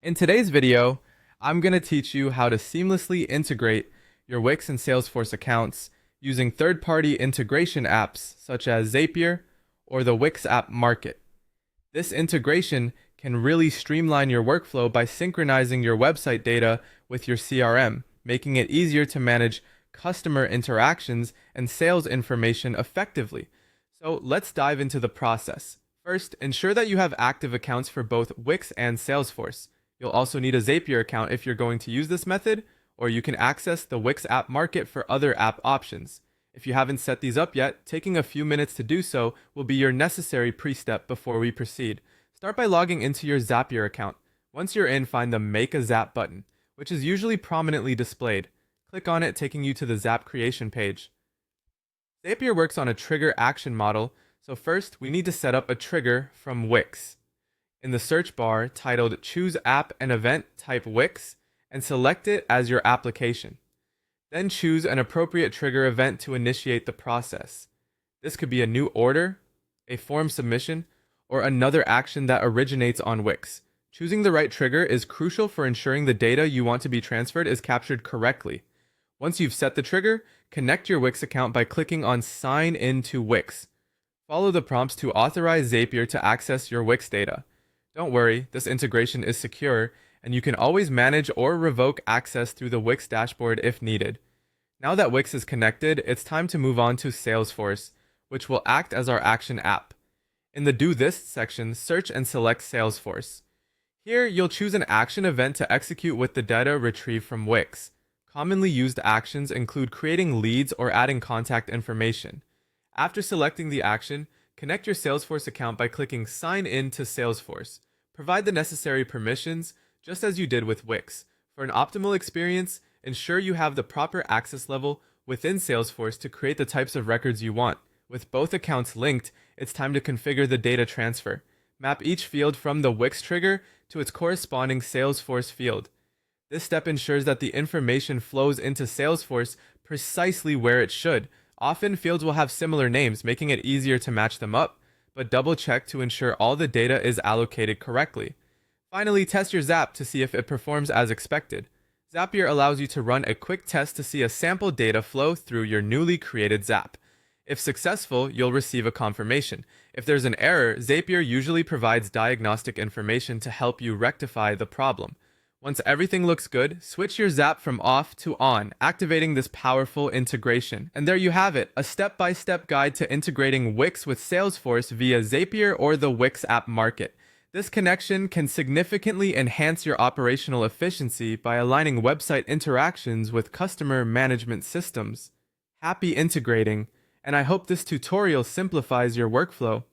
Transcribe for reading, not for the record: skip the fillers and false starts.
In today's video, I'm going to teach you how to seamlessly integrate your Wix and Salesforce accounts using third-party integration apps such as Zapier or the Wix app Market. This integration can really streamline your workflow by synchronizing your website data with your CRM, making it easier to manage customer interactions and sales information effectively. So let's dive into the process. First, ensure that you have active accounts for both Wix and Salesforce. You'll also need a Zapier account if you're going to use this method, or you can access the Wix app Market for other app options. If you haven't set these up yet, taking a few minutes to do so will be your necessary pre-step before we proceed. Start by logging into your Zapier account. Once you're in, find the Make a Zap button, which is usually prominently displayed. Click on it, taking you to the Zap creation page. Zapier works on a trigger action model, so first we need to set up a trigger from Wix. In the search bar titled Choose App and Event, type Wix and select it as your application. Then choose an appropriate trigger event to initiate the process. This could be a new order, a form submission, or another action that originates on Wix. Choosing the right trigger is crucial for ensuring the data you want to be transferred is captured correctly. Once you've set the trigger, connect your Wix account by clicking on Sign in to Wix. Follow the prompts to authorize Zapier to access your Wix data. Don't worry, this integration is secure, and you can always manage or revoke access through the Wix dashboard if needed. Now that Wix is connected, it's time to move on to Salesforce, which will act as our action app. In the Do This section, search and select Salesforce. Here, you'll choose an action event to execute with the data retrieved from Wix. Commonly used actions include creating leads or adding contact information. After selecting the action, connect your Salesforce account by clicking Sign in to Salesforce. Provide the necessary permissions, just as you did with Wix. For an optimal experience, ensure you have the proper access level within Salesforce to create the types of records you want. With both accounts linked, it's time to configure the data transfer. Map each field from the Wix trigger to its corresponding Salesforce field. This step ensures that the information flows into Salesforce precisely where it should. Often, fields will have similar names, making it easier to match them up, but double check to ensure all the data is allocated correctly. Finally, test your Zap to see if it performs as expected. Zapier allows you to run a quick test to see a sample data flow through your newly created Zap. If successful, you'll receive a confirmation. If there's an error, Zapier usually provides diagnostic information to help you rectify the problem. Once everything looks good, switch your Zap from off to on, activating this powerful integration. And there you have it, a step-by-step guide to integrating Wix with Salesforce via Zapier or the Wix app Market. This connection can significantly enhance your operational efficiency by aligning website interactions with customer management systems. Happy integrating, and I hope this tutorial simplifies your workflow.